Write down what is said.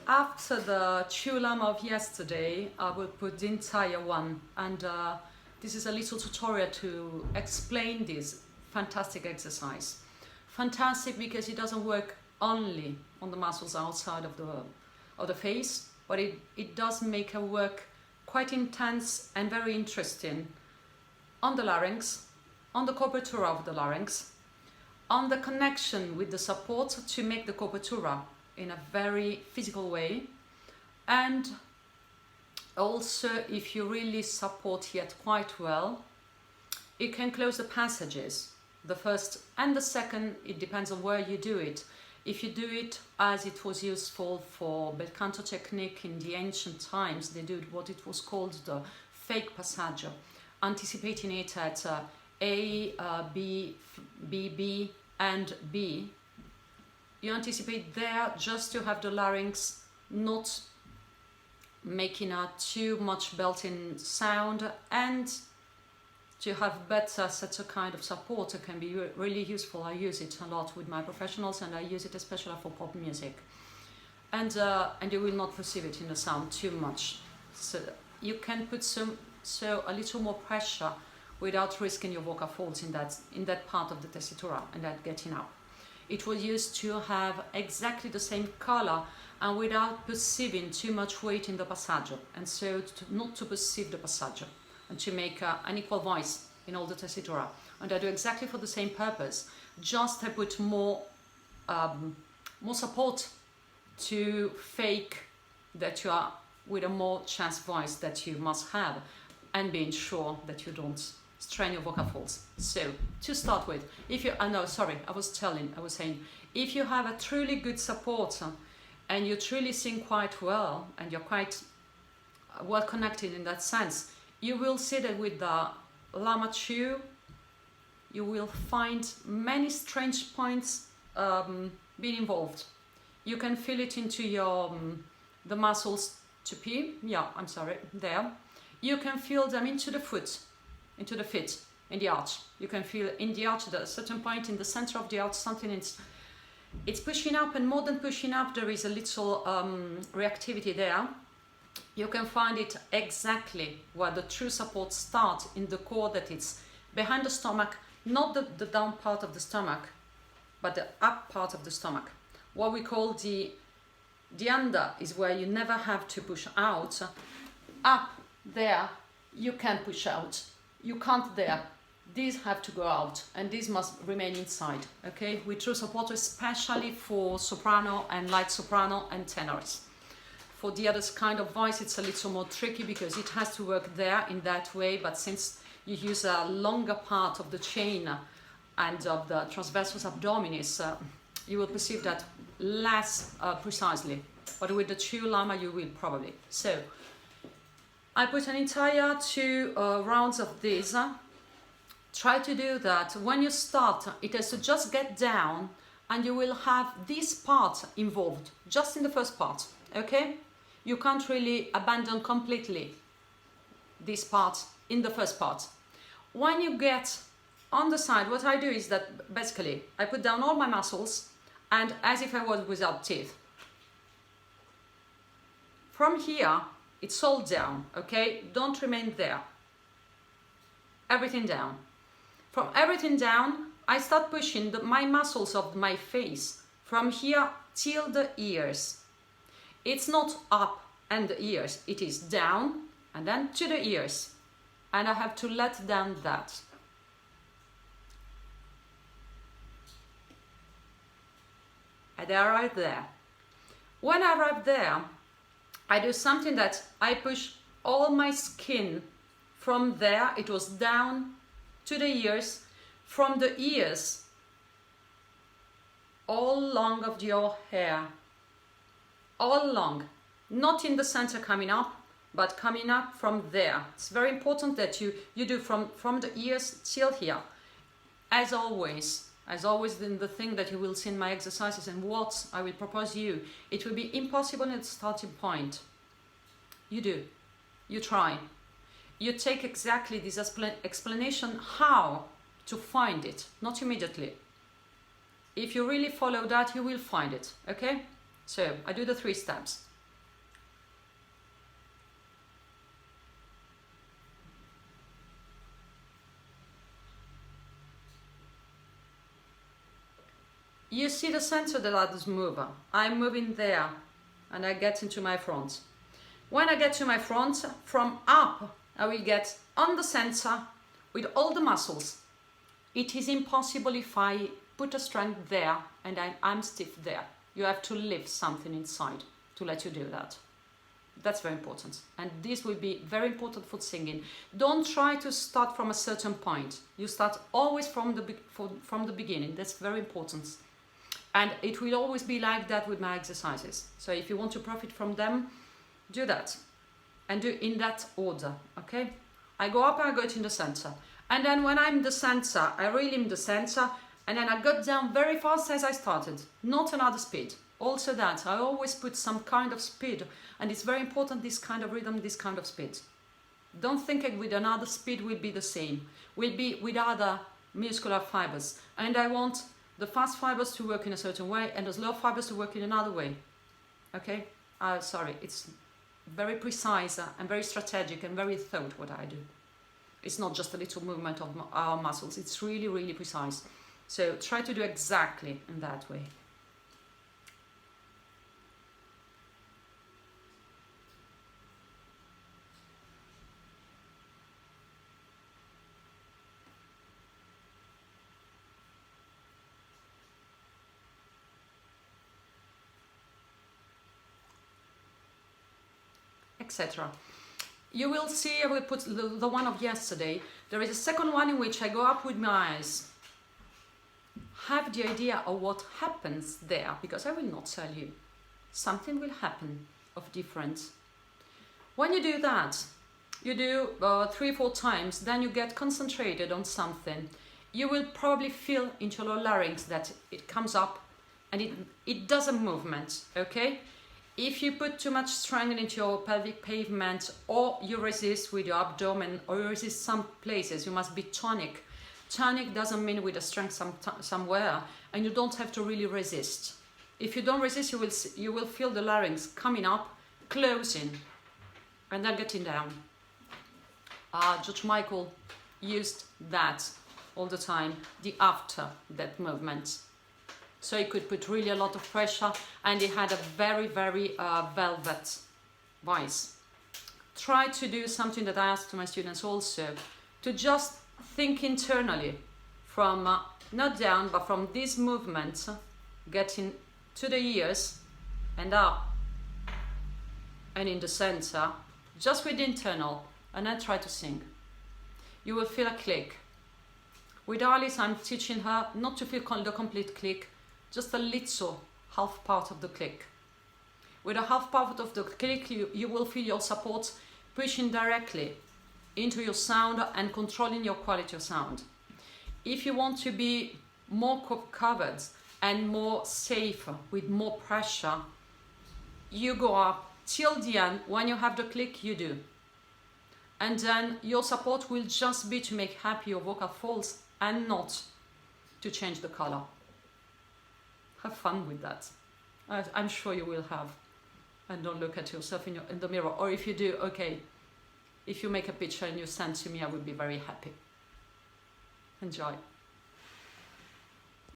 after the Chew Llama of yesterday, I will put the entire one, and this is a little tutorial to explain this fantastic exercise. Fantastic because it doesn't work only on the muscles outside of the face, but it does make a work quite intense and very interesting on the larynx, on the copertura of the larynx, on the connection with the support to make the copertura in a very physical way, and also if you really support yet quite well, you can close the passages, the first and the second. It depends on where you do it. If you do it as it was useful for bel canto technique in the ancient times, they did what it was called the fake passaggio, anticipating it at A, B, B, B and B. You anticipate there just to have the larynx not making a too much belting sound, and to have better such a kind of support. It can be really useful. I use it a lot with my professionals, and I use it especially for pop music. And you will not perceive it in the sound too much. So you can put a little more pressure without risking your vocal folds in that part of the tessitura and that getting up. It was used to have exactly the same color and without perceiving too much weight in the passaggio, and so not to perceive the passaggio, and to make an equal voice in all the tessitura. And I do exactly for the same purpose, just I put more support to fake that you are with a more chest voice that you must have, and being sure that you don't strain your vocal folds. So to start with, if you, I was saying, if you have a truly good support and you truly sing quite well and you're quite well connected in that sense, you will see that with the Llama Chew, you will find many strange points being involved. You can feel it into your the muscles to pee. There. You can feel them into the foot, into the feet, in the arch. You can feel in the arch, at a certain point in the center of the arch, something it's pushing up, and more than pushing up, there is a little reactivity there. You can find it exactly where the true support starts, in the core, that it's behind the stomach, not the down part of the stomach, but the up part of the stomach. What we call the under is where you never have to push out. Up there, you can push out. You can't there. These have to go out, and these must remain inside, okay? With true support, especially for soprano and light soprano and tenors. For the other kind of voice, it's a little more tricky because it has to work there in that way, but since you use a longer part of the chain and of the transversus abdominis, you will perceive that less precisely. But with the Chew Llama, you will probably. So I put an entire 2 rounds of this. Try to do that. When you start, it has to just get down, and you will have this part involved just in the first part, okay? You can't really abandon completely this part in the first part. When you get on the side, what I do is that basically I put down all my muscles, and as if I was without teeth. From here, it's all down, okay? Don't remain there. Everything down. From everything down, I start pushing my muscles of my face from here till the ears. It's not up and the ears, it is down and then to the ears. And I have to let down that. And I arrive there. When I arrive there, I do something that I push all my skin from there. It was down to the ears, from the ears all along of your hair, all along, not in the center coming up, but coming up from there. It's very important that you do from the ears till here. As always in the thing that you will see in my exercises and what I will propose you, it will be impossible at the starting point. You do, you try. You take exactly this explanation how to find it, not immediately. If you really follow that, you will find it, okay? So I do the 3 steps. You see the center that I just move. I'm moving there and I get into my front. When I get to my front, from up, I will get on the center with all the muscles. It is impossible if I put a strength there and I'm stiff there. You have to lift something inside to let you do that. That's very important. And this will be very important for singing. Don't try to start from a certain point. You start always from the beginning. That's very important. And it will always be like that with my exercises. So if you want to profit from them, do that. And do in that order, okay? I go up and I go in the center. And then when I'm in the center, I really in the center, and then I got down very fast as I started. Not another speed. Also that, I always put some kind of speed, and it's very important, this kind of rhythm, this kind of speed. Don't think it with another speed will be the same. Will be with other muscular fibers. And I want the fast fibers to work in a certain way and the slow fibers to work in another way. Okay? Sorry, it's very precise and very strategic and very thought what I do. It's not just a little movement of our muscles, it's really, really precise. So try to do exactly in that way. Etc. You will see, I will put the one of yesterday. There is a second one in which I go up with my eyes. Have the idea of what happens there, because I will not tell you. Something will happen of difference. When you do that, you do 3-4 times, then you get concentrated on something. You will probably feel into your larynx that it comes up and it does a movement, okay? If you put too much strength into your pelvic pavement, or you resist with your abdomen, or you resist some places, you must be tonic. Tonic doesn't mean with a strength somewhere, and you don't have to really resist. If you don't resist, you will feel the larynx coming up, closing, and then getting down. George Michael used that all the time, the after that movement. So he could put really a lot of pressure, and he had a very, very velvet voice. Try to do something that I ask to my students also, to just think internally from, not down, but from this movement, getting to the ears and up and in the center, just with the internal, and then try to sing. You will feel a click. With Alice, I'm teaching her not to feel the complete click, just a little half part of the click. With a half part of the click, you will feel your support pushing directly into your sound and controlling your quality of sound. If you want to be more covered and more safe with more pressure, you go up till the end. When you have the click, you do. And then your support will just be to make happy your vocal folds and not to change the color. Have fun with that. I'm sure you will have. And don't look at yourself in the mirror. Or if you do, okay, if you make a picture and you send to me, I would be very happy. Enjoy.